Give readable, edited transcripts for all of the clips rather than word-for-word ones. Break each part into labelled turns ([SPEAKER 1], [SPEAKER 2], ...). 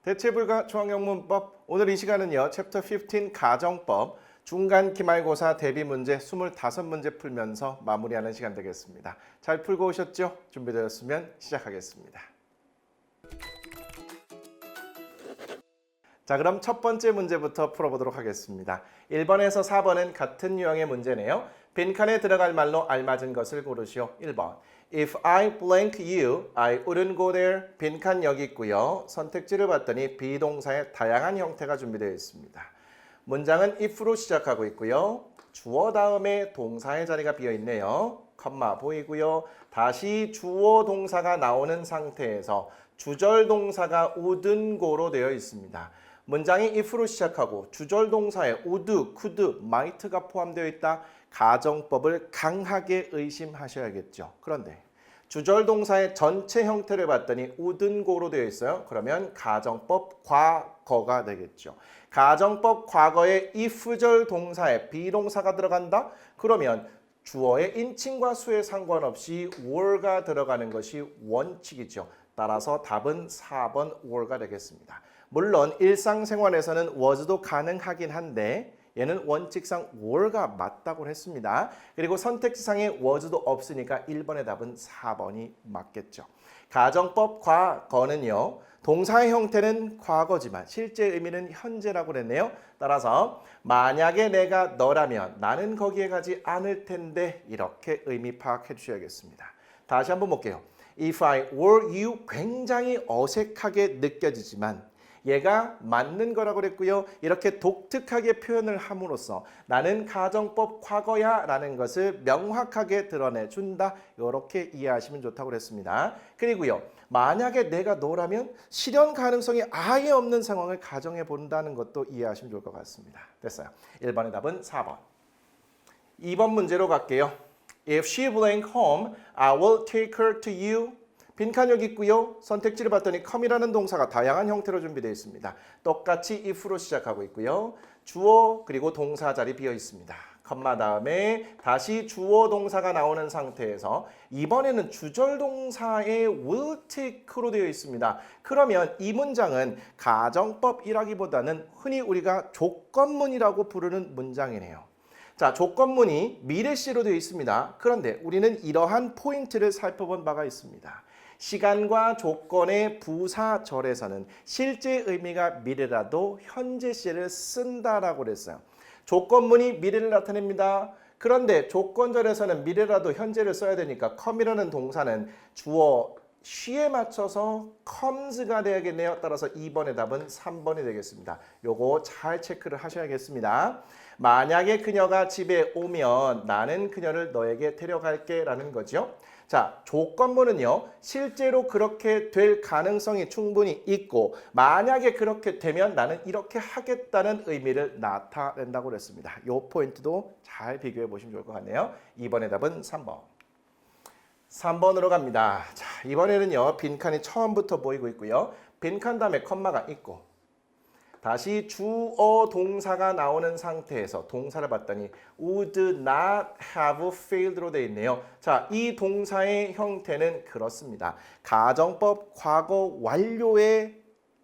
[SPEAKER 1] 대체불가 중앙영문법 오늘 이 시간은요. 챕터 15 가정법 중간 기말고사 대비 문제 25문제 풀면서 마무리하는 시간 되겠습니다. 잘 풀고 오셨죠? 준비되었으면 시작하겠습니다. 자, 그럼 첫 번째 문제부터 풀어보도록 하겠습니다. 1번에서 4번은 같은 유형의 문제네요. 빈칸에 들어갈 말로 알맞은 것을 고르시오. 1번 If I blank you, I wouldn't go there. 빈칸 여기 있고요. 선택지를 봤더니 비동사의 다양한 형태가 준비되어 있습니다. 문장은 if로 시작하고 있고요. 주어 다음에 동사의 자리가 비어 있네요. 컴마 보이고요. 다시 주어 동사가 나오는 상태에서 주절 동사가 wouldn't go로 되어 있습니다. 문장이 if로 시작하고 주절 동사에 would, could, might가 포함되어 있다. 가정법을 강하게 의심하셔야겠죠. 그런데 주절 동사의 전체 형태를 봤더니 wouldn't go로 되어 있어요. 그러면 가정법 과거가 되겠죠. 가정법 과거에 if절 동사에 비동사가 들어간다? 그러면 주어의 인칭과 수에 상관없이 were가 들어가는 것이 원칙이죠. 따라서 답은 4번 were가 되겠습니다. 물론 일상생활에서는 was도 가능하긴 한데 얘는 원칙상 were가 맞다고 했습니다. 그리고 선택지상에 was도 없으니까 1번의 답은 4번이 맞겠죠. 가정법 과거는요. 동사의 형태는 과거지만 실제 의미는 현재라고 그랬네요. 따라서 만약에 내가 너라면 나는 거기에 가지 않을 텐데 이렇게 의미 파악해 주셔야겠습니다. 다시 한번 볼게요. If I were you 굉장히 어색하게 느껴지지만 얘가 맞는 거라고 그랬고요. 이렇게 독특하게 표현을 함으로써 나는 가정법 과거야 라는 것을 명확하게 드러내준다. 이렇게 이해하시면 좋다고 그랬습니다. 그리고요. 만약에 내가 너라면 실현 가능성이 아예 없는 상황을 가정해 본다는 것도 이해하시면 좋을 것 같습니다. 됐어요. 1번의 답은 4번. 2번 문제로 갈게요. If she blank home, I will take her to you. 빈칸 여기 있고요. 선택지를 봤더니 come이라는 동사가 다양한 형태로 준비되어 있습니다. 똑같이 if로 시작하고 있고요. 주어 그리고 동사 자리 비어 있습니다. 컴마 다음에 다시 주어 동사가 나오는 상태에서 이번에는 주절 동사의 will take로 되어 있습니다. 그러면 이 문장은 가정법이라기보다는 흔히 우리가 조건문이라고 부르는 문장이네요. 자, 조건문이 미래시로 되어 있습니다. 그런데 우리는 이러한 포인트를 살펴본 바가 있습니다. 시간과 조건의 부사절에서는 실제 의미가 미래라도 현재 시를 쓴다라고 그랬어요. 조건문이 미래를 나타냅니다. 그런데 조건절에서는 미래라도 현재를 써야 되니까 come이라는 동사는 주어 she에 맞춰서 comes가 되야겠네요. 따라서 2번의 답은 3번이 되겠습니다. 요거 잘 체크를 하셔야겠습니다. 만약에 그녀가 집에 오면 나는 그녀를 너에게 데려갈게 라는 거죠. 자, 조건문은요. 실제로 그렇게 될 가능성이 충분히 있고 만약에 그렇게 되면 나는 이렇게 하겠다는 의미를 나타낸다고 그랬습니다. 이 포인트도 잘 비교해 보시면 좋을 것 같네요. 2번의 답은 3번. 3번으로 갑니다. 자, 이번에는요. 빈칸이 처음부터 보이고 있고요. 빈칸 다음에 컴마가 있고 다시 주어 동사가 나오는 상태에서 동사를 봤더니 would not have failed로 되어 있네요. 자, 이 동사의 형태는 그렇습니다. 가정법 과거 완료의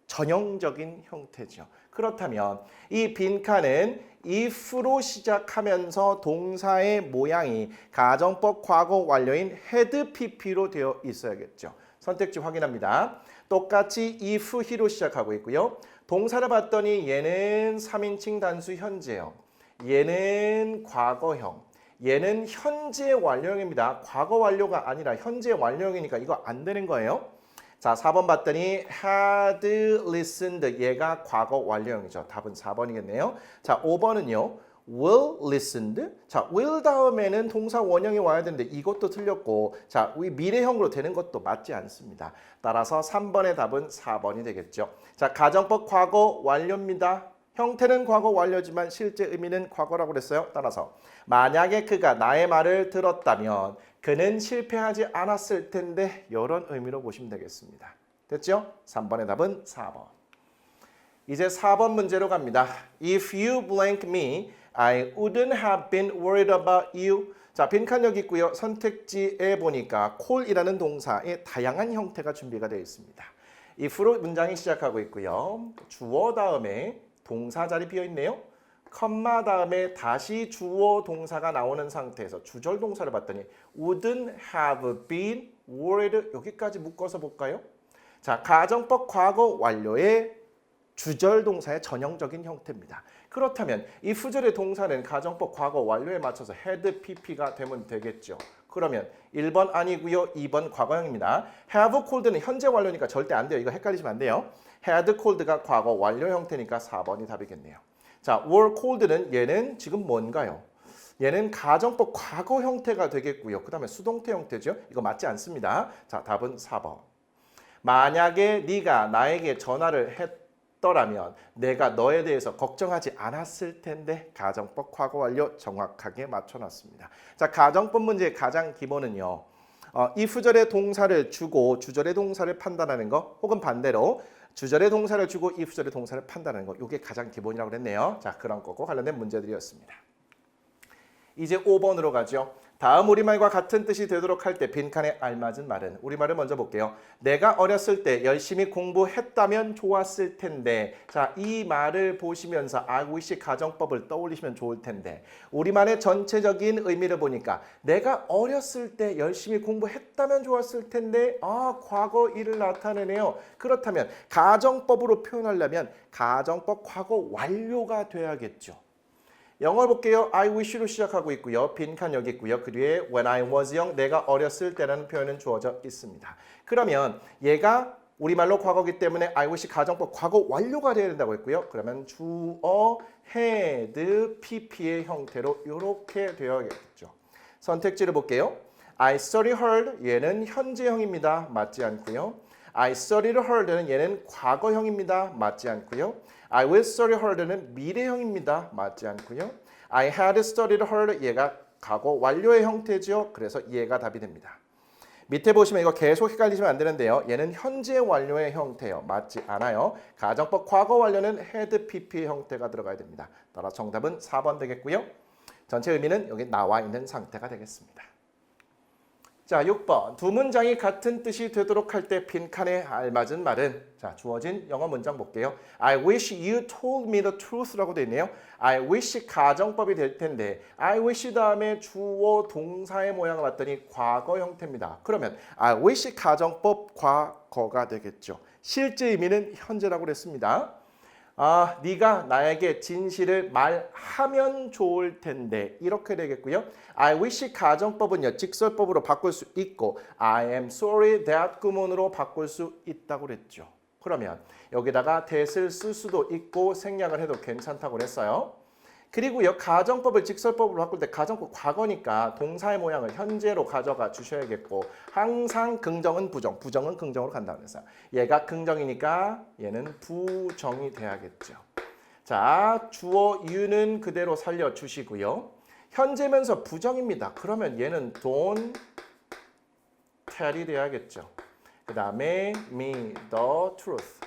[SPEAKER 1] 전형적인 형태죠. 그렇다면 이 빈칸은 if로 시작하면서 동사의 모양이 가정법 과거 완료인 had pp로 되어 있어야겠죠. 선택지 확인합니다. 똑같이 if he로 시작하고 있고요. 동사를 봤더니 얘는 3인칭 단수 현재형, 얘는 과거형, 얘는 현재 완료형입니다. 과거 완료가 아니라 현재 완료형이니까 이거 안 되는 거예요. 자, 4번 봤더니 had listened, 얘가 과거 완료형이죠. 답은 4번이겠네요. 자, 5번은요. will listened. 자, will 다음에는 동사 원형이 와야 되는데 이것도 틀렸고 자, 미래형으로 되는 것도 맞지 않습니다. 따라서 3번의 답은 4번이 되겠죠. 자, 가정법 과거 완료입니다. 형태는 과거 완료지만 실제 의미는 과거라고 그랬어요. 따라서 만약에 그가 나의 말을 들었다면 그는 실패하지 않았을 텐데 이런 의미로 보시면 되겠습니다. 됐죠? 3번의 답은 4번. 이제 4번 문제로 갑니다. If you blank me, I wouldn't have been worried about you. 자, 빈칸 여기 있고요. 선택지에 보니까 call이라는 동사의 다양한 형태가 준비가 되어 있습니다. if로 문장이 시작하고 있고요. 주어 다음에 동사 자리 비어 있네요. 컴마 다음에 다시 주어 동사가 나오는 상태에서 주절 동사를 봤더니 wouldn't have been worried 여기까지 묶어서 볼까요? 자, 가정법 과거 완료의 주절 동사의 전형적인 형태입니다. 그렇다면 이 후절의 동사는 가정법 과거 완료에 맞춰서 had pp가 되면 되겠죠. 그러면 1번 아니고요. 2번 과거형입니다. have called는 현재 완료니까 절대 안 돼요. 이거 헷갈리시면 안 돼요. had called가 과거 완료 형태니까 4번이 답이겠네요. 자, were called는 얘는 지금 뭔가요? 얘는 가정법 과거 형태가 되겠고요. 그 다음에 수동태 형태죠. 이거 맞지 않습니다. 자, 답은 4번. 만약에 네가 나에게 전화를 했더라면 내가 너에 대해서 걱정하지 않았을 텐데 가정법 과거 완료 정확하게 맞춰놨습니다. 자, 가정법 문제의 가장 기본은요. 이 후절의 동사를 주고 주절의 동사를 판단하는 거 혹은 반대로 주절의 동사를 주고 이 후절의 동사를 판단하는 거 이게 가장 기본이라고 그랬네요. 자, 그런 거고 관련된 문제들이었습니다. 이제 5번으로 가죠. 다음 우리말과 같은 뜻이 되도록 할 때 빈칸에 알맞은 말은 우리말을 먼저 볼게요. 내가 어렸을 때 열심히 공부했다면 좋았을 텐데 자, 이 말을 보시면서 I wish 가정법을 떠올리시면 좋을 텐데 우리말의 전체적인 의미를 보니까 내가 어렸을 때 열심히 공부했다면 좋았을 텐데 과거 일을 나타내네요. 그렇다면 가정법으로 표현하려면 가정법 과거 완료가 돼야겠죠. 영어를 볼게요. I wish로 시작하고 있고요. 빈칸 여기 있고요. 그 뒤에 when I was young, 내가 어렸을 때라는 표현은 주어져 있습니다. 그러면 얘가 우리말로 과거기 때문에 I wish 가정법 과거 완료가 되어야 된다고 했고요. 그러면 주어, had, pp의 형태로 이렇게 되어야겠죠. 선택지를 볼게요. I studied hard, 얘는 현재형입니다. 맞지 않고요. I studied hard는 얘는 과거형입니다. 맞지 않고요. I will study hard는 미래형입니다. 맞지 않고요. I had studied hard 얘가 과거 완료의 형태죠. 그래서 얘가 답이 됩니다. 밑에 보시면 이거 계속 헷갈리시면 안 되는데요. 얘는 현재 완료의 형태요. 맞지 않아요. 가정법 과거 완료는 had pp의 형태가 들어가야 됩니다. 따라 정답은 4번 되겠고요. 전체 의미는 여기 나와 있는 상태가 되겠습니다. 자, 6번. 두 문장이 같은 뜻이 되도록 할 때 빈칸에 알맞은 말은 자, 주어진 영어 문장 볼게요. I wish you told me the truth라고 되어 있네요. I wish 가정법이 될 텐데 I wish 다음에 주어 동사의 모양을 봤더니 과거 형태입니다. 그러면 I wish 가정법 과거가 되겠죠. 실제 의미는 현재라고 그랬습니다. 네가 나에게 진실을 말하면 좋을 텐데 이렇게 되겠고요. I wish 가정법은요. 직설법으로 바꿀 수 있고 I am sorry that 구문으로 바꿀 수 있다고 그랬죠. 그러면 여기다가 that을 쓸 수도 있고 생략을 해도 괜찮다고 그랬어요. 그리고요. 가정법을 직설법으로 바꿀 때 가정법 과거니까 동사의 모양을 현재로 가져가 주셔야겠고 항상 긍정은 부정, 부정은 긍정으로 간다고 그랬어요. 얘가 긍정이니까 얘는 부정이 돼야겠죠. 자, 주어 you는 그대로 살려주시고요. 현재면서 부정입니다. 그러면 얘는 don't tell이 돼야겠죠. 그 다음에 me the truth.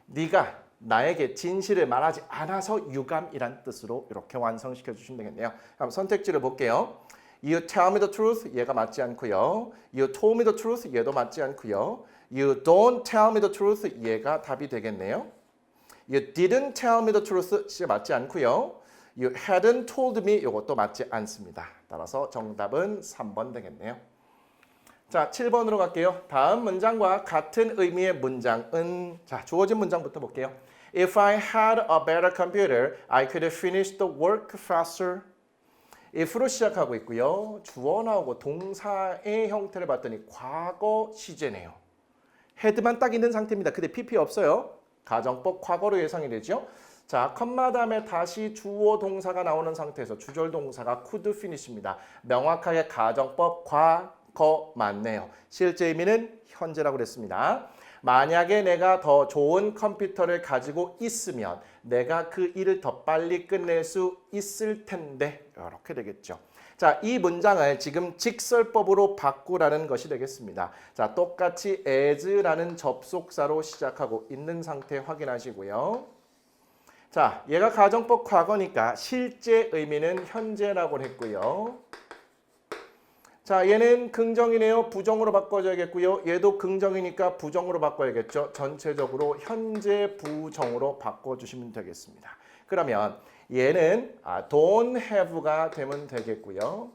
[SPEAKER 1] 네가 나에게 진실을 말하지 않아서 유감이란 뜻으로 이렇게 완성시켜 주시면 되겠네요. 그럼 선택지를 볼게요. You tell me the truth 얘가 맞지 않고요. You told me the truth 얘도 맞지 않고요. You don't tell me the truth 얘가 답이 되겠네요. You didn't tell me the truth 진짜 맞지 않고요. You hadn't told me 이것도 맞지 않습니다. 따라서 정답은 3번 되겠네요. 자, 7번으로 갈게요. 다음 문장과 같은 의미의 문장은 자, 주어진 문장부터 볼게요. If I had a better computer, I could finish the work faster. if로 시작하고 있고요. 주어 나오고 동사의 형태를 봤더니 과거 시제네요. had만 딱 있는 상태입니다. 근데 pp 없어요. 가정법 과거로 예상이 되죠. 자, 컴마 다음에 다시 주어 동사가 나오는 상태에서 주절 동사가 could finish입니다. 명확하게 가정법 과거 맞네요. 실제 의미는 현재라고 그랬습니다. 만약에 내가 더 좋은 컴퓨터를 가지고 있으면 내가 그 일을 더 빨리 끝낼 수 있을 텐데 이렇게 되겠죠. 자, 이 문장을 지금 직설법으로 바꾸라는 것이 되겠습니다. 자, 똑같이 as라는 접속사로 시작하고 있는 상태 확인하시고요. 자, 얘가 가정법 과거니까 실제 의미는 현재라고 했고요. 자, 얘는 긍정이네요. 부정으로 바꿔줘야겠고요. 얘도 긍정이니까 부정으로 바꿔야겠죠. 전체적으로 현재 부정으로 바꿔주시면 되겠습니다. 그러면 얘는 don't have가 되면 되겠고요.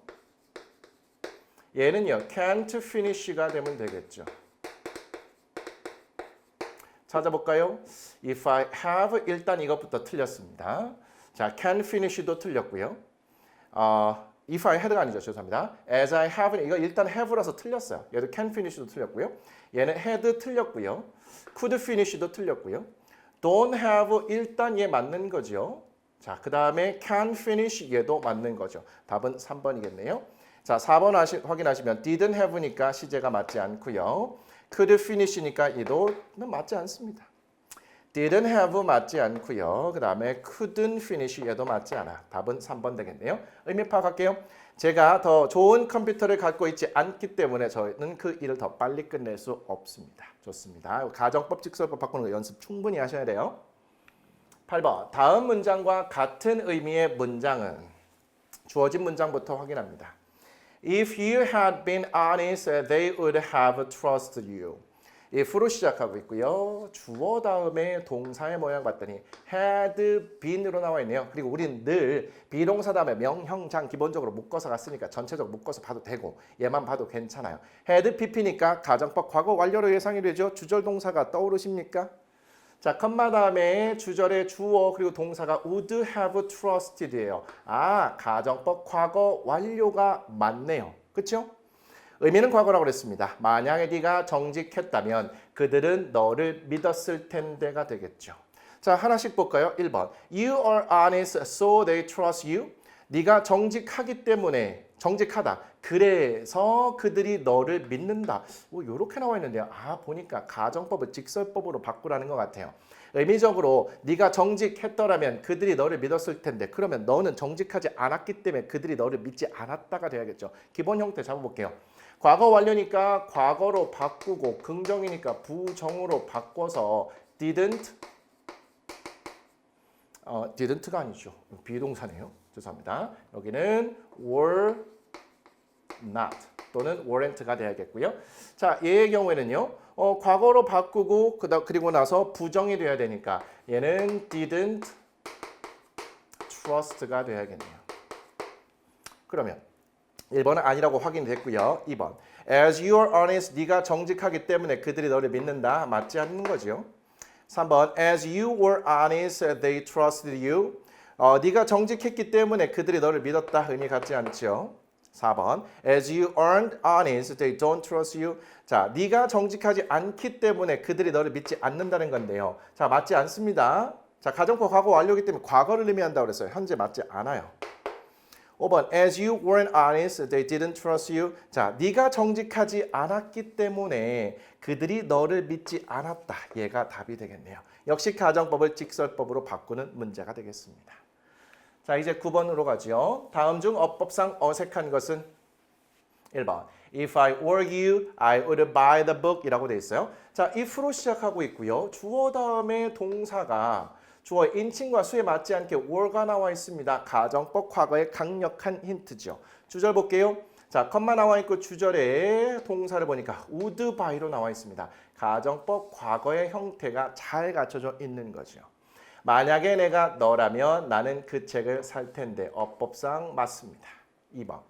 [SPEAKER 1] 얘는요, can't finish가 되면 되겠죠. 찾아볼까요? If I have, 일단 이것부터 틀렸습니다. 자, can finish도 틀렸고요. If I had가 아니죠. 죄송합니다. As I have, 이거 일단 have라서 틀렸어요. 얘도 can finish도 틀렸고요. 얘는 had 틀렸고요. could finish도 틀렸고요. don't have, 일단 얘 맞는 거죠. 자, 그 다음에 can finish, 얘도 맞는 거죠. 답은 3번이겠네요. 자, 4번 확인하시면 didn't have니까 시제가 맞지 않고요. could finish니까 얘도 맞지 않습니다. didn't have 맞지 않고요. 그 다음에 couldn't finish 얘도 맞지 않아. 답은 3번 되겠네요. 의미 파악할게요. 제가 더 좋은 컴퓨터를 갖고 있지 않기 때문에 저는 그 일을 더 빨리 끝낼 수 없습니다. 좋습니다. 가정법, 직설법 바꾸는 거 연습 충분히 하셔야 돼요. 8번 다음 문장과 같은 의미의 문장은 주어진 문장부터 확인합니다. If you had been honest, they would have trusted you. if로 시작하고 있고요. 주어 다음에 동사의 모양 봤더니 had been으로 나와 있네요. 그리고 우리는 늘 비동사 다음에 명형장 기본적으로 묶어서 갔으니까 전체적으로 묶어서 봐도 되고 얘만 봐도 괜찮아요. had pp니까 가정법 과거 완료로 예상이 되죠. 주절 동사가 떠오르십니까? 자, 컴마 다음에 주절의 주어 그리고 동사가 would have trusted예요. 가정법 과거 완료가 맞네요. 그렇죠? 의미는 과거라고 그랬습니다. 만약에 네가 정직했다면 그들은 너를 믿었을 텐데가 되겠죠. 자, 하나씩 볼까요? 1번. You are honest, so they trust you. 네가 정직하기 때문에 정직하다. 그래서 그들이 너를 믿는다. 이렇게 나와 있는데요. 보니까 가정법을 직설법으로 바꾸라는 것 같아요. 의미적으로 네가 정직했더라면 그들이 너를 믿었을 텐데 그러면 너는 정직하지 않았기 때문에 그들이 너를 믿지 않았다가 돼야겠죠. 기본 형태 잡아볼게요. 과거 완료니까 과거로 바꾸고 긍정이니까 부정으로 바꿔서 didn't가 아니죠. 비동사네요. 죄송합니다. 여기는 were not 또는 weren't가 돼야겠고요. 자, 얘의 경우에는요. 과거로 바꾸고 그리고 나서 부정이 돼야 되니까 얘는 didn't trust가 돼야겠네요. 그러면 1번은 아니라고 확인됐고요. 2번. As you are honest, 네가 정직하기 때문에 그들이 너를 믿는다. 맞지 않는 거죠. 3번. As you were honest, they trusted you. 네가 정직했기 때문에 그들이 너를 믿었다. 의미 같지 않죠. 4번. As you aren't honest, they don't trust you. 자, 네가 정직하지 않기 때문에 그들이 너를 믿지 않는다는 건데요. 자, 맞지 않습니다. 자, 가정법 과거 완료이기 때문에 과거를 의미한다고 그랬어요. 현재 맞지 않아요. 5번. As you weren't honest, they didn't trust you. 자, 네가 정직하지 않았기 때문에 그들이 너를 믿지 않았다. 얘가 답이 되겠네요. 역시 가정법을 직설법으로 바꾸는 문제가 되겠습니다. 자, 이제 9번으로 가죠. 다음 중 어법상 어색한 것은 1번. If I were you, I would buy the book 이라고 돼 있어요. 자, if로 시작하고 있고요. 주어 다음에 동사가 주어 인칭과 수에 맞지 않게 were가 나와 있습니다. 가정법 과거의 강력한 힌트죠. 주절 볼게요. 자, 컴마 나와 있고 주절에 동사를 보니까 would buy로 나와 있습니다. 가정법 과거의 형태가 잘 갖춰져 있는 거죠. 만약에 내가 너라면 나는 그 책을 살 텐데 어법상 맞습니다. 2번.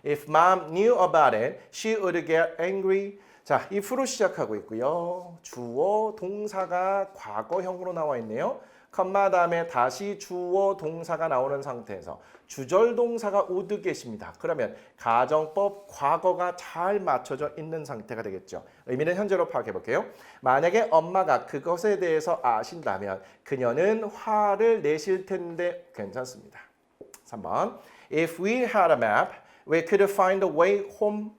[SPEAKER 1] If mom knew about it, she would get angry. 자, if로 시작하고 있고요. 주어 동사가 과거형으로 나와 있네요. 컴마 다음에 다시 주어 동사가 나오는 상태에서 주절 동사가 would 계십니다. 그러면 가정법 과거가 잘 맞춰져 있는 상태가 되겠죠. 의미는 현재로 파악해 볼게요. 만약에 엄마가 그것에 대해서 아신다면 그녀는 화를 내실 텐데 괜찮습니다. 3번. If we had a map, we could find a way home.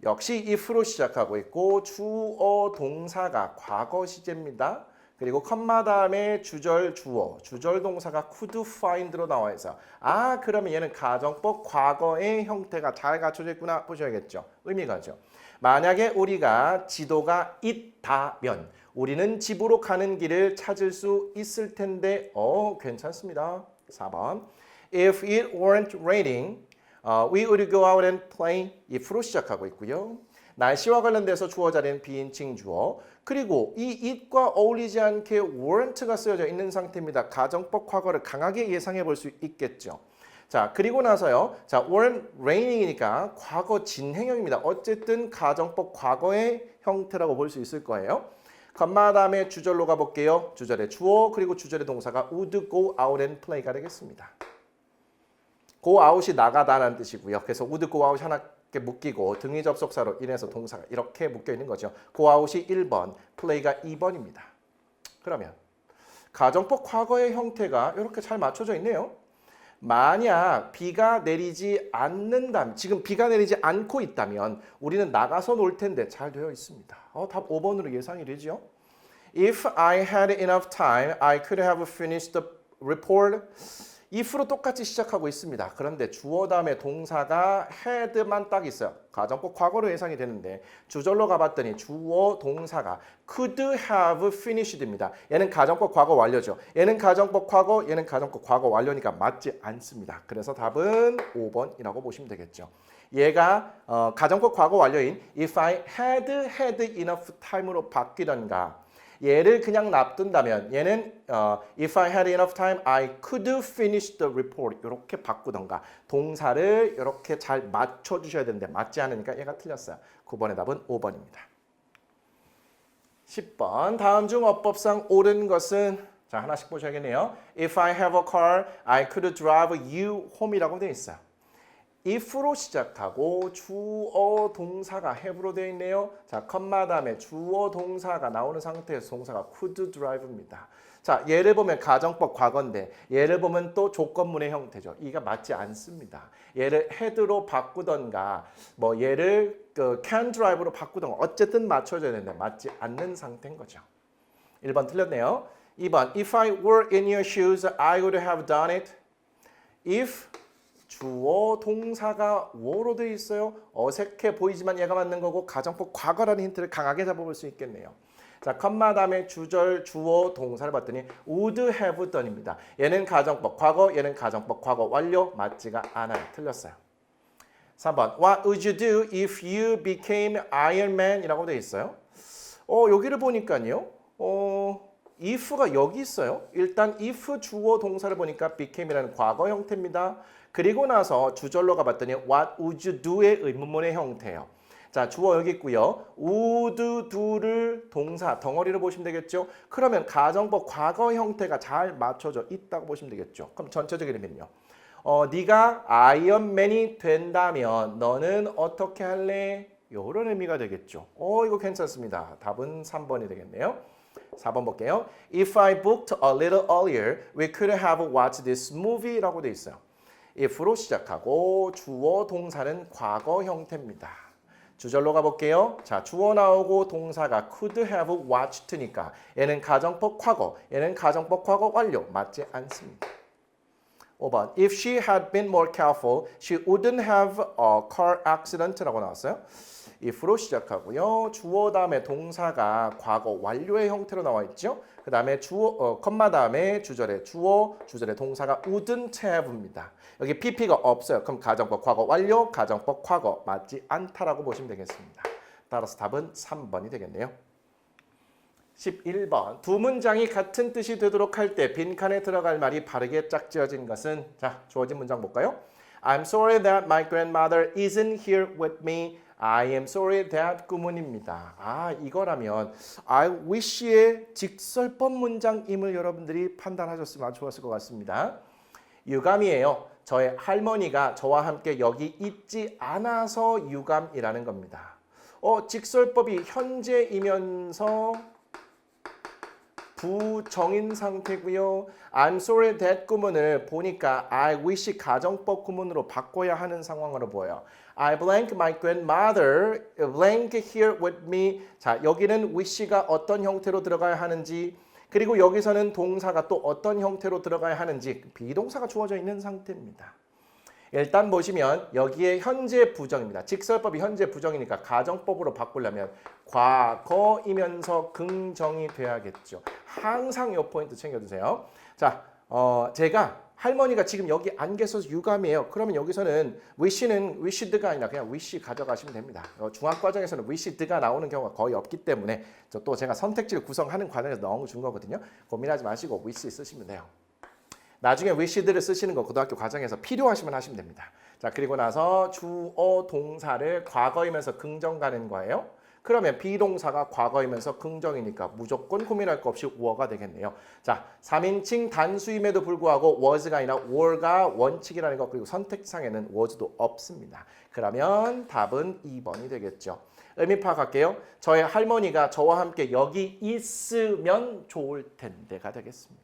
[SPEAKER 1] 역시 if로 시작하고 있고 주어 동사가 과거 시제입니다. 그리고 컴마 다음에 주절 주어, 주절 동사가 could find로 나와 있어. 그러면 얘는 가정법 과거의 형태가 잘 갖춰져 있구나 보셔야겠죠. 의미가죠. 만약에 우리가 지도가 있다면 우리는 집으로 가는 길을 찾을 수 있을 텐데 괜찮습니다. 4번. If it weren't raining, We would go out and play. if로 시작하고 있고요. 날씨와 관련돼서 주어 자리는 비인칭 주어. 그리고 이 it과 어울리지 않게 weren't가 쓰여져 있는 상태입니다. 가정법 과거를 강하게 예상해 볼 수 있겠죠. 자, 그리고 나서요. 자, weren't raining이니까 과거 진행형입니다. 어쨌든 가정법 과거의 형태라고 볼 수 있을 거예요. 컴마 다음에 주절로 가볼게요. 주절의 주어 그리고 주절의 동사가 would go out and play가 되겠습니다. go out이 나가다라는 뜻이고요. 그래서 would go out 하나 묶이고 등위 접속사로 인해서 동사가 이렇게 묶여 있는 거죠. go out이 1번, play가 2번입니다. 그러면 가정법 과거의 형태가 이렇게 잘 맞춰져 있네요. 만약 비가 내리지 않는다면, 지금 비가 내리지 않고 있다면 우리는 나가서 놀 텐데 잘 되어 있습니다. 답 5번으로 예상이 되죠. If I had enough time, I could have finished the report. if로 똑같이 시작하고 있습니다. 그런데 주어 다음에 동사가 had만 딱 있어요. 가정법 과거로 예상이 되는데 주절로 가봤더니 주어 동사가 could have finished입니다. 얘는 가정법 과거 완료죠. 얘는 가정법 과거, 얘는 가정법 과거 완료니까 맞지 않습니다. 그래서 답은 5번이라고 보시면 되겠죠. 얘가 가정법 과거 완료인 if I had enough time으로 바뀌던가 얘를 그냥 놔둔다면 얘는 if I had enough time, I could finish the report 이렇게 바꾸던가 동사를 이렇게 잘 맞춰주셔야 되는데 맞지 않으니까 얘가 틀렸어요. 9번의 답은 5번입니다. 10번 다음 중 어법상 옳은 것은 자 하나씩 보셔야겠네요. If I have a car, I could drive you home이라고 되어 있어요. if로 시작하고 주어 동사가 have로 되어 있네요. 자, 컴마 다음에 주어 동사가 나오는 상태에서 동사가 could drive입니다. 자, 얘를 보면 가정법 과거인데 얘를 보면 또 조건문의 형태죠. 이가 맞지 않습니다. 얘를 had로 바꾸던가 뭐 얘를 can drive로 바꾸던가 어쨌든 맞춰줘야 되는데 맞지 않는 상태인 거죠. 1번 틀렸네요. 2번 If I were in your shoes, I would have done it. If 주어 동사가 were로 되어 있어요. 어색해 보이지만 얘가 맞는 거고 가정법 과거라는 힌트를 강하게 잡아볼 수 있겠네요. 자, 컴마 다음에 주절 주어 동사를 봤더니 would have done입니다. 얘는 가정법 과거, 얘는 가정법 과거 완료 맞지가 않아요. 틀렸어요. 3번 What would you do if you became Iron Man? 이라고 되어 있어요. 여기를 보니까요. if가 여기 있어요. 일단 if 주어 동사를 보니까 became이라는 과거 형태입니다. 그리고 나서 주절로 가봤더니 what would you do의 의문문의 형태예요. 자, 주어 여기 있고요. would do를 동사 덩어리로 보시면 되겠죠. 그러면 가정법 과거 형태가 잘 맞춰져 있다고 보시면 되겠죠. 그럼 전체적인 의미는요. 네가 아이언맨이 된다면 너는 어떻게 할래? 이런 의미가 되겠죠. 이거 괜찮습니다. 답은 3번이 되겠네요. 4번 볼게요. If I booked a little earlier, we could have watched this movie라고 돼 있어요. if로 시작하고 주어 동사는 과거 형태입니다. 주절로 가볼게요. 자, 주어 나오고 동사가 could have watched니까 얘는 가정법 과거, 얘는 가정법 과거 완료 맞지 않습니다. 5번 If she had been more careful, she wouldn't have a car accident라고 나왔어요. if로 시작하고요. 주어 다음에 동사가 과거 완료의 형태로 나와 있죠. 그 다음에 주어 컴마 다음에 주절의 주어, 주절의 동사가 wouldn't have입니다. 여기 pp가 없어요. 그럼 가정법 과거 완료, 가정법 과거 맞지 않다라고 보시면 되겠습니다. 따라서 답은 3번이 되겠네요. 11번 두 문장이 같은 뜻이 되도록 할 때 빈칸에 들어갈 말이 바르게 짝지어진 것은 자 주어진 문장 볼까요? I'm sorry that my grandmother isn't here with me. I am sorry that 구문입니다. 이거라면 I wish의 직설법 문장임을 여러분들이 판단하셨으면 좋았을 것 같습니다. 유감이에요. 저의 할머니가 저와 함께 여기 있지 않아서 유감이라는 겁니다. 직설법이 현재이면서 부정인 상태고요. I'm sorry that 구문을 보니까 I wish 가정법 구문으로 바꿔야 하는 상황으로 보여요. I blank my grandmother blank here with me. 자, 여기는 wish가 어떤 형태로 들어가야 하는지 그리고 여기서는 동사가 또 어떤 형태로 들어가야 하는지 비동사가 주어져 있는 상태입니다. 일단 보시면 여기에 현재 부정입니다. 직설법이 현재 부정이니까 가정법으로 바꾸려면 과거이면서 긍정이 돼야겠죠. 항상 이 포인트 챙겨두세요. 자, 제가 할머니가 지금 여기 안 계셔서 유감이에요. 그러면 여기서는 wish는 wished가 아니라 그냥 wish 가져가시면 됩니다. 중학 과정에서는 wished가 나오는 경우가 거의 없기 때문에 또 제가 선택지를 구성하는 과정에서 넣어 준 거거든요. 고민하지 마시고 wish 쓰시면 돼요. 나중에 wished를 쓰시는 거 고등학교 과정에서 필요하시면 하시면 됩니다. 자, 그리고 나서 주어 동사를 과거이면서 긍정 가는 거예요. 그러면 비동사가 과거이면서 긍정이니까 무조건 고민할 거 없이 were가 되겠네요. 자, 3인칭 단수임에도 불구하고 was가 아니라 were가 원칙이라는 것, 그리고 선택상에는 was도 없습니다. 그러면 답은 2번이 되겠죠. 의미 파악할게요. 저의 할머니가 저와 함께 여기 있으면 좋을 텐데가 되겠습니다.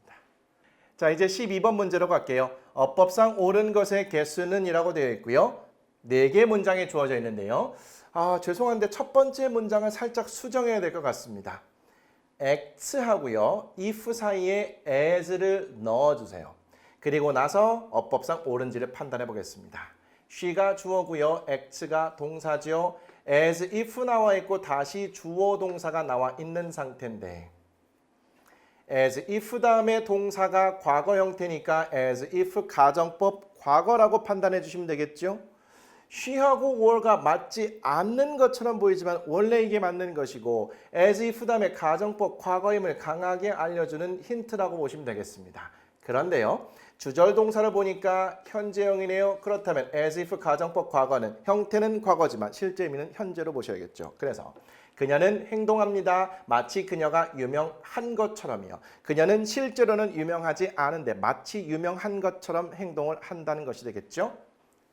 [SPEAKER 1] 자, 이제 12번 문제로 갈게요. 어법상 옳은 것의 개수는 이라고 되어 있고요. 4개 문장이 주어져 있는데요. 죄송한데 첫 번째 문장을 살짝 수정해야 될 것 같습니다. act하고요. if 사이에 as를 넣어주세요. 그리고 나서 어법상 옳은지를 판단해 보겠습니다. she가 주어고요. act가 동사죠. as if 나와 있고 다시 주어 동사가 나와 있는 상태인데 as if 다음에 동사가 과거 형태니까 as if 가정법 과거라고 판단해 주시면 되겠죠. she하고 were가 맞지 않는 것처럼 보이지만 원래 이게 맞는 것이고 as if 다음에 가정법 과거임을 강하게 알려주는 힌트라고 보시면 되겠습니다. 그런데요. 주절 동사를 보니까 현재형이네요. 그렇다면 as if 가정법 과거는 형태는 과거지만 실제 의미는 현재로 보셔야겠죠. 그래서 그녀는 행동합니다. 마치 그녀가 유명한 것처럼이요. 그녀는 실제로는 유명하지 않은데 마치 유명한 것처럼 행동을 한다는 것이 되겠죠.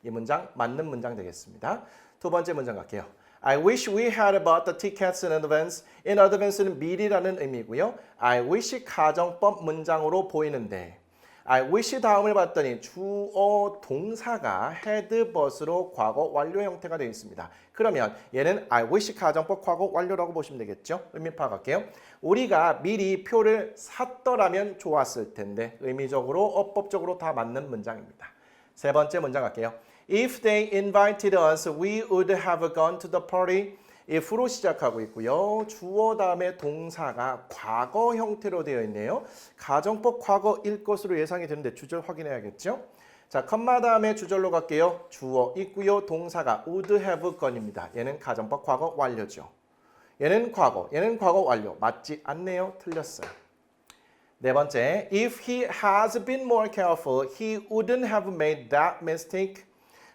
[SPEAKER 1] 이 문장 맞는 문장 되겠습니다. 두 번째 문장 갈게요. I wish we had bought the tickets in advance. In advance는 미리라는 의미고요. I wish 가정법 문장으로 보이는데 I wish 다음을 봤더니 주어 동사가 had bought으로 과거 완료 형태가 되어 있습니다. 그러면 얘는 I wish 가정법 과거 완료라고 보시면 되겠죠. 의미 파악할게요. 우리가 미리 표를 샀더라면 좋았을 텐데 의미적으로 어법적으로 다 맞는 문장입니다. 세 번째 문장 갈게요. If they invited us, we would have gone to the party. if로 시작하고 있고요. 주어 다음에 동사가 과거 형태로 되어 있네요. 가정법 과거일 것으로 예상이 되는데 주절 확인해야겠죠. 자, 컴마 다음에 주절로 갈게요. 주어 있고요. 동사가 would have gone입니다. 얘는 가정법 과거 완료죠. 얘는 과거 완료. 맞지 않네요. 틀렸어요. 네 번째, if he has been more careful, he wouldn't have made that mistake.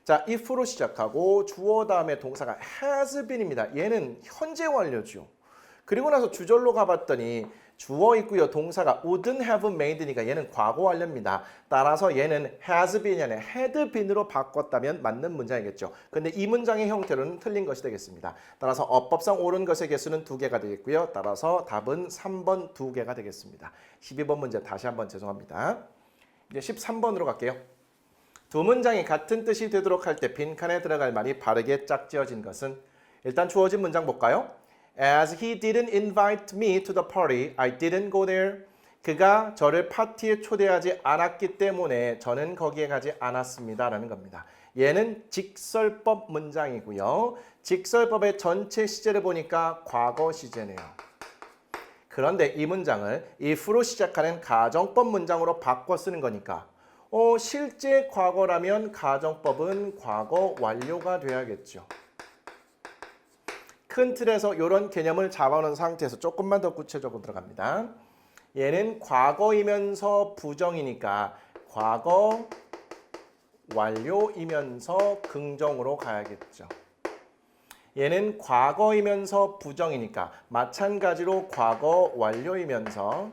[SPEAKER 1] 자, if로 시작하고 주어 다음에 동사가 has been입니다. 얘는 현재 완료죠. 그리고 나서 주절로 가봤더니 주어 있고요. 동사가 wouldn't have made니까 얘는 과거 완료입니다. 따라서 얘는 has been이 아니라 had been으로 바꿨다면 맞는 문장이겠죠. 근데 이 문장의 형태로는 틀린 것이 되겠습니다. 따라서 어법상 옳은 것의 개수는 2개가 되겠고요. 따라서 답은 3번 2개가 되겠습니다. 12번 문제 다시 한번 죄송합니다. 이제 13번으로 갈게요. 두 문장이 같은 뜻이 되도록 할 때 빈칸에 들어갈 말이 바르게 짝지어진 것은 일단 주어진 문장 볼까요? As he didn't invite me to the party, I didn't go there. 그가 저를 파티에 초대하지 않았기 때문에 저는 거기에 가지 않았습니다. 라는 겁니다. 얘는 직설법 문장이고요. 직설법의 전체 시제를 보니까 과거 시제네요. 그런데 이 문장을 if로 시작하는 가정법 문장으로 바꿔 쓰는 거니까 실제 과거라면 가정법은 과거 완료가 돼야겠죠. 큰 틀에서 이런 개념을 잡아놓은 상태에서 조금만 더 구체적으로 들어갑니다. 얘는 과거이면서 부정이니까 과거 완료이면서 긍정으로 가야겠죠. 얘는 과거이면서 부정이니까 마찬가지로 과거 완료이면서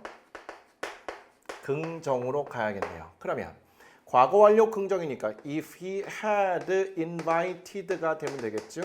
[SPEAKER 1] 긍정으로 가야겠네요. 그러면 과거 완료 긍정이니까 if he had invited가 되면 되겠죠.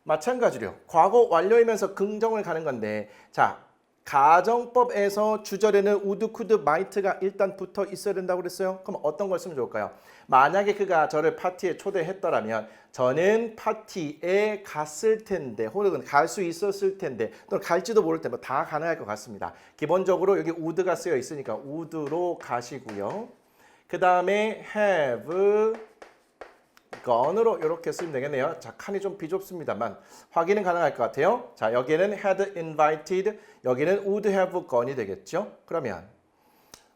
[SPEAKER 1] 마찬가지로 과거 완료이면서 긍정을 가는 건데 자 가정법에서 주절에는 would, could, might가 일단 붙어 있어야 된다고 그랬어요. 그럼 어떤 걸 쓰면 좋을까요? 만약에 그가 저를 파티에 초대했더라면 저는 파티에 갔을 텐데 혹은 갈 수 있었을 텐데 또는 갈지도 모를 때 뭐 다 가능할 것 같습니다. 기본적으로 여기 would가 쓰여 있으니까 would로 가시고요. 그 다음에 have gone으로 이렇게 쓰면 되겠네요. 자, 칸이 좀 비좁습니다만 확인은 가능할 것 같아요. 자, 여기에는 had invited, 여기는 would have gone이 되겠죠. 그러면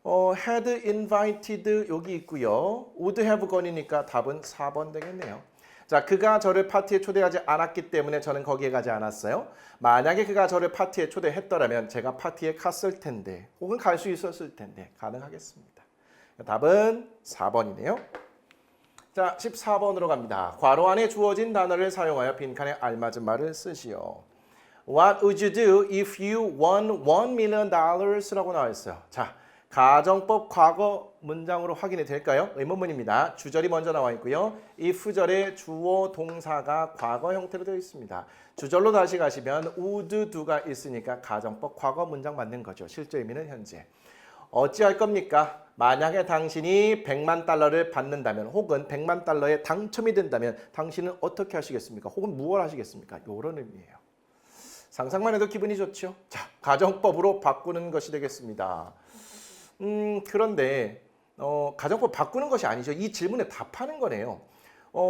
[SPEAKER 1] had invited 여기 있고요. would have gone이니까 답은 4번 되겠네요. 자, 그가 저를 파티에 초대하지 않았기 때문에 저는 거기에 가지 않았어요. 만약에 그가 저를 파티에 초대했더라면 제가 파티에 갔을 텐데 혹은 갈 수 있었을 텐데 가능하겠습니다. 답은 4번이네요. 자, 14번으로 갑니다. 괄호 안에 주어진 단어를 사용하여 빈칸에 알맞은 말을 쓰시오. What would you do if you won $1 million? 라고 나와 있어요. 자, 가정법 과거 문장으로 확인이 될까요? 의문문입니다. 주절이 먼저 나와 있고요. if절에 주어 동사가 과거 형태로 되어 있습니다. 주절로 다시 가시면 would do가 있으니까 가정법 과거 문장 맞는 거죠. 실제 의미는 현재. 어찌할 겁니까? 만약에 당신이 100만 달러를 받는다면 혹은 100만 달러에 당첨이 된다면 당신은 어떻게 하시겠습니까? 혹은 무엇 하시겠습니까? 이런 의미예요. 상상만 해도 기분이 좋죠. 자, 가정법으로 바꾸는 것이 되겠습니다. 그런데 가정법 바꾸는 것이 아니죠. 이 질문에 답하는 거네요.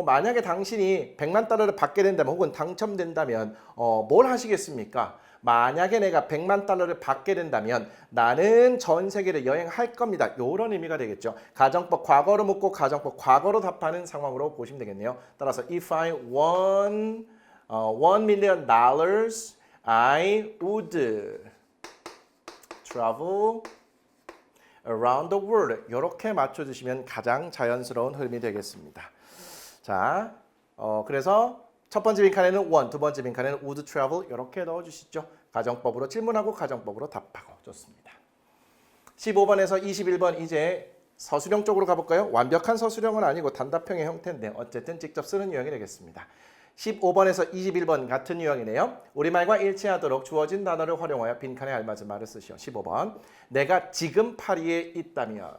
[SPEAKER 1] 만약에 당신이 100만 달러를 받게 된다면 혹은 당첨된다면 뭘 하시겠습니까? 만약에 내가 100만 달러를 받게 된다면 나는 전 세계를 여행할 겁니다. 이런 의미가 되겠죠. 가정법 과거로 묻고 가정법 과거로 답하는 상황으로 보시면 되겠네요. 따라서 if I won $1 million, I would travel around the world. 이렇게 맞춰주시면 가장 자연스러운 흐름이 되겠습니다. 자, 그래서 첫 번째 빈칸에는 one, 두 번째 빈칸에는 would travel 이렇게 넣어주시죠. 가정법으로 질문하고 가정법으로 답하고 좋습니다. 15번에서 21번 이제 서술형 쪽으로 가볼까요? 완벽한 서술형은 아니고 단답형의 형태인데 어쨌든 직접 쓰는 유형이 되겠습니다. 15번에서 21번 같은 유형이네요. 우리말과 일치하도록 주어진 단어를 활용하여 빈칸에 알맞은 말을 쓰시오. 15번. 내가 지금 파리에 있다면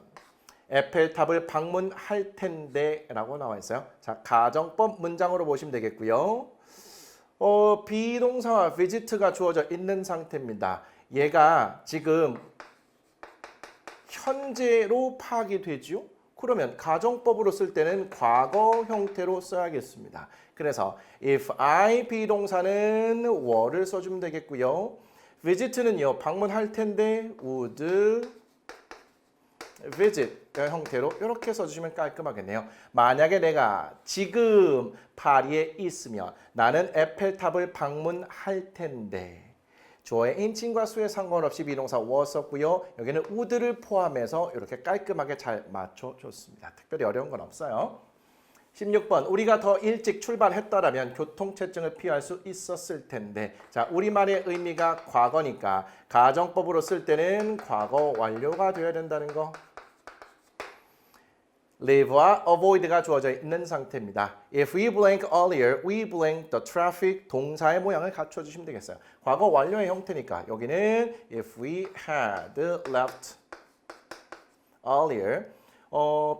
[SPEAKER 1] 에펠탑을 방문할 텐데 라고 나와 있어요. 자, 가정법 문장으로 보시면 되겠고요. 비동사와 visit가 주어져 있는 상태입니다. 얘가 지금 현재로 파악이 되죠. 그러면 가정법으로 쓸 때는 과거 형태로 써야겠습니다. 그래서 if I 비동사는 were를 써주면 되겠고요. visit는요. 방문할 텐데 would visit 형태로 이렇게 써주시면 깔끔하겠네요. 만약에 내가 지금 파리에 있으면 나는 에펠탑을 방문할 텐데 주어의 인칭과 수에 상관없이 비동사 was 썼고요. 여기는 would를 포함해서 이렇게 깔끔하게 잘 맞춰줬습니다. 특별히 어려운 건 없어요. 16번 우리가 더 일찍 출발했더라면 교통체증을 피할 수 있었을 텐데 자 우리말의 의미가 과거니까 가정법으로 쓸 때는 과거 완료가 되어야 된다는 거 live와 avoid가 주어져 있는 상태입니다. If we blank earlier, we blank the traffic 동사의 모양을 갖춰주시면 되겠어요. 과거 완료의 형태니까 여기는 if we had left earlier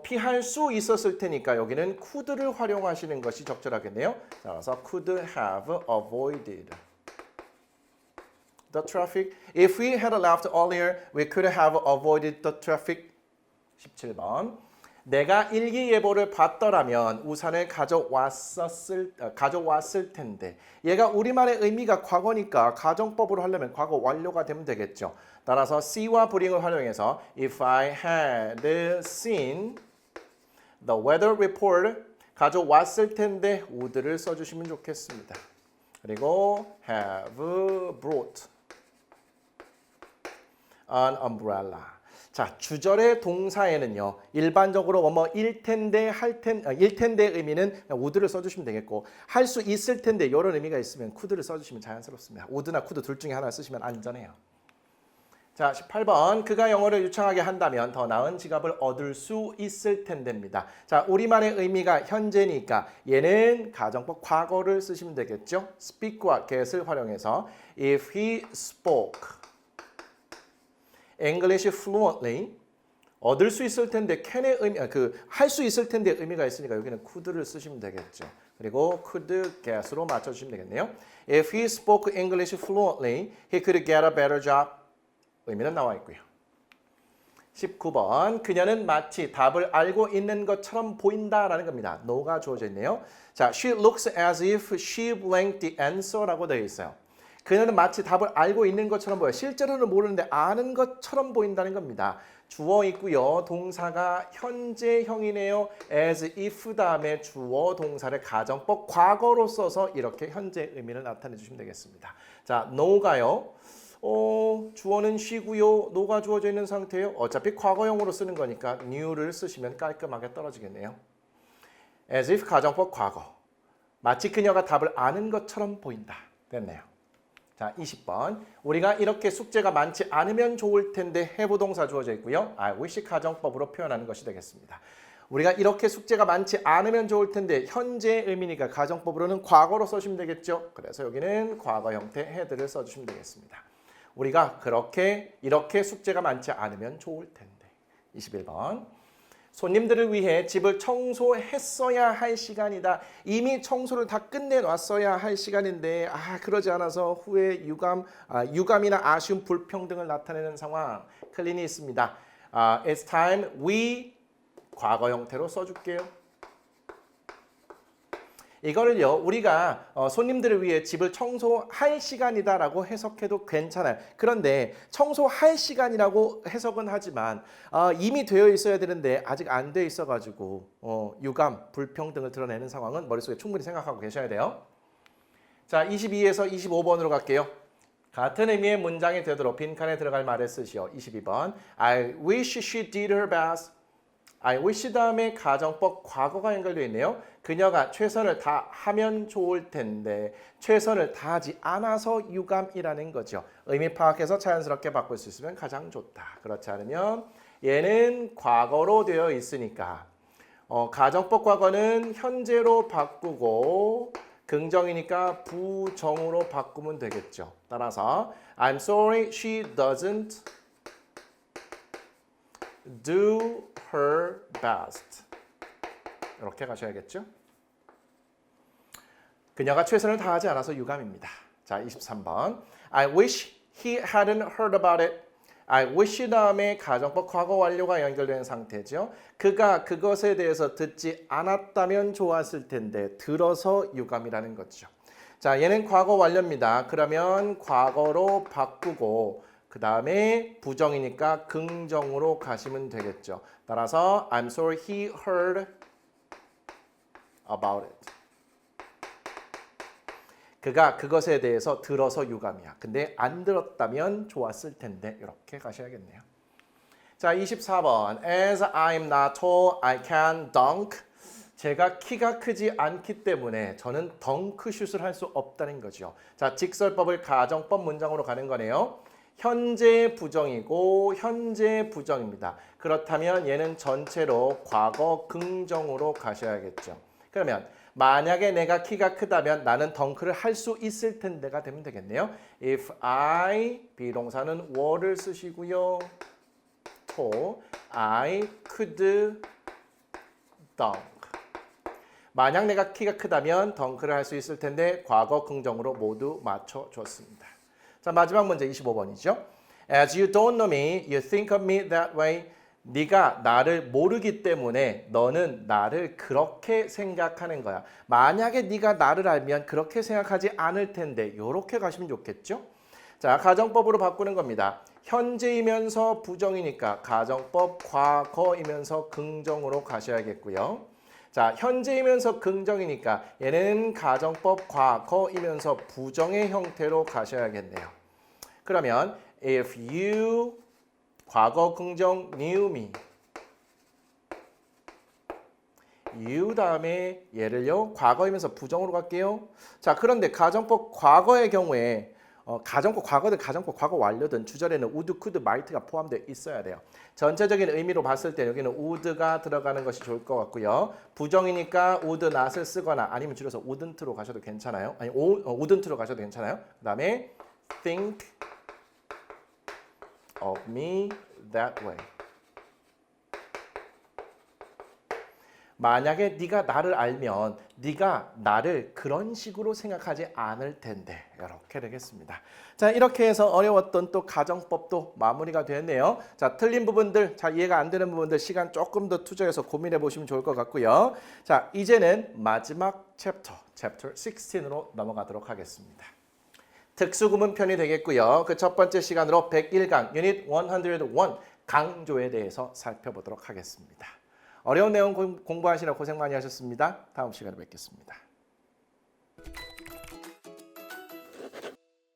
[SPEAKER 1] 피할 수 있었을 테니까 여기는 could를 활용하시는 것이 적절하겠네요. 따라서 could have avoided the traffic. If we had left earlier, we could have avoided the traffic. 17번. 내가 일기예보를 봤더라면 우산을 가져왔을 텐데 얘가 우리말의 의미가 과거니까 가정법으로 하려면 과거 완료가 되면 되겠죠. 따라서 see와 bring을 활용해서 if I had seen the weather report 가져왔을 텐데 would를 써주시면 좋겠습니다. 그리고 have brought an umbrella. 자, 주절의 동사에는요. 일반적으로 일 텐데 일 텐데 의미는 would를 써주시면 되겠고 할 수 있을 텐데 이런 의미가 있으면 could를 써주시면 자연스럽습니다. would나 could 둘 중에 하나 쓰시면 안전해요. 자, 18번 그가 영어를 유창하게 한다면 더 나은 지갑을 얻을 수 있을 텐데입니다. 자, 우리말의 의미가 현재니까 얘는 가정법 과거를 쓰시면 되겠죠. speak와 get을 활용해서 if he spoke English fluently 얻을 수 있을 텐데 can의 의미 할 수 있을 텐데 의미가 있으니까 여기는 could를 쓰시면 되겠죠. 그리고 could get으로 맞춰 주시면 되겠네요. If he spoke English fluently, he could get a better job. 의미는 나와 있고요. 19번 그녀는 마치 답을 알고 있는 것처럼 보인다라는 겁니다. no가 주어져 있네요. 자, she looks as if she blanked the answer라고 되어 있어요. 그녀는 마치 답을 알고 있는 것처럼 보여. 실제로는 모르는데 아는 것처럼 보인다는 겁니다. 주어 있고요. 동사가 현재형이네요. as if 다음에 주어 동사를 가정법 과거로 써서 이렇게 현재 의미를 나타내 주시면 되겠습니다. 자, no가요. 주어는 she고요. no가 주어져 있는 상태예요. 어차피 과거형으로 쓰는 거니까 new를 쓰시면 깔끔하게 떨어지겠네요. as if 가정법 과거. 마치 그녀가 답을 아는 것처럼 보인다. 됐네요. 자, 20번. 우리가 이렇게 숙제가 많지 않으면 좋을 텐데 have 동사 주어져 있고요. I wish 가정법으로 표현하는 것이 되겠습니다. 우리가 이렇게 숙제가 많지 않으면 좋을 텐데 현재 의미니까 가정법으로는 과거로 써주시면 되겠죠. 그래서 여기는 과거 형태 had를 써주시면 되겠습니다. 우리가 이렇게 숙제가 많지 않으면 좋을 텐데. 21번. 손님들을 위해 집을 청소했어야 할 시간이다. 이미 청소를 다 끝내놨어야 할 시간인데 그러지 않아서 후에 유감이나 아쉬움, 불평등을 나타내는 상황. 클린이 있습니다. It's time we 과거 형태로 써줄게요. 이거를요 우리가 손님들을 위해 집을 청소할 시간이다라고 해석해도 괜찮아요. 그런데 청소할 시간이라고 해석은 하지만 이미 되어 있어야 되는데 아직 안 돼 있어가지고 유감, 불평등을 드러내는 상황은 머릿속에 충분히 생각하고 계셔야 돼요. 자, 22에서 25번으로 갈게요. 같은 의미의 문장이 되도록 빈칸에 들어갈 말을 쓰시오. 22번. I wish she did her best. I wish 다음에 가정법 과거가 연결되어 있네요. 그녀가 최선을 다하면 좋을 텐데 최선을 다하지 않아서 유감이라는 거죠. 의미 파악해서 자연스럽게 바꿀 수 있으면 가장 좋다. 그렇지 않으면 얘는 과거로 되어 있으니까 가정법 과거는 현재로 바꾸고 긍정이니까 부정으로 바꾸면 되겠죠. 따라서 I'm sorry she doesn't do her best. 이렇게 가셔야겠죠? 그녀가 최선을 다하지 않아서 유감입니다. 자, 23번. I wish he hadn't heard about it. I wish 다음에 가정법 과거 완료가 연결된 상태죠. 그가 그것에 대해서 듣지 않았다면 좋았을 텐데 들어서 유감이라는 거죠. 자, 얘는 과거 완료입니다. 그러면 과거로 바꾸고 그 다음에 부정이니까 긍정으로 가시면 되겠죠. 따라서 I'm sorry he heard about it. 그가 그것에 대해서 들어서 유감이야. 근데 안 들었다면 좋았을 텐데 이렇게 가셔야겠네요. 자, 24번. As I'm not tall, I can dunk. 제가 키가 크지 않기 때문에 저는 덩크슛을 할 수 없다는 거죠. 자, 직설법을 가정법 문장으로 가는 거네요. 현재 부정이고 현재 부정입니다. 그렇다면 얘는 전체로 과거 긍정으로 가셔야겠죠. 그러면 만약에 내가 키가 크다면 나는 덩크를 할 수 있을 텐데가 되면 되겠네요. If I, 비동사는 were를 쓰시고요. tall, I could dunk. 만약 내가 키가 크다면 덩크를 할 수 있을 텐데 과거 긍정으로 모두 맞춰줬습니다. 자, 마지막 문제 25번이죠. As you don't know me, you think of me that way. 네가 나를 모르기 때문에 너는 나를 그렇게 생각하는 거야. 만약에 네가 나를 알면 그렇게 생각하지 않을 텐데 이렇게 가시면 좋겠죠. 자, 가정법으로 바꾸는 겁니다. 현재이면서 부정이니까 가정법 과거이면서 긍정으로 가셔야겠고요. 자, 현재이면서 긍정이니까 얘는 가정법 과거이면서 부정의 형태로 가셔야겠네요. 그러면 if you 과거 긍정 knew me. you 다음에 얘를요 과거이면서 부정으로 갈게요. 자, 그런데 가정법 과거의 경우에 가정법 과거든 가정법 과거 완료든 주절에는 would, could, might가 포함되어 있어야 돼요. 전체적인 의미로 봤을 때 여기는 would가 들어가는 것이 좋을 것 같고요. 부정이니까 would not을 쓰거나 아니면 줄여서 wouldn't로 가셔도 괜찮아요. 아니 wouldn't로 가셔도 괜찮아요. 그 다음에 think of me that way. 만약에 네가 나를 알면 네가 나를 그런 식으로 생각하지 않을 텐데 이렇게 되겠습니다. 자, 이렇게 해서 어려웠던 또 가정법도 마무리가 됐네요. 자, 틀린 부분들, 잘 이해가 안 되는 부분들 시간 조금 더 투자해서 고민해 보시면 좋을 것 같고요. 자, 이제는 마지막 챕터 16으로 넘어가도록 하겠습니다. 특수구문 편이 되겠고요. 그 첫 번째 시간으로 101강 유닛 101 강조에 대해서 살펴보도록 하겠습니다. 어려운 내용 공부하시느라 고생 많이 하셨습니다. 다음 시간에 뵙겠습니다.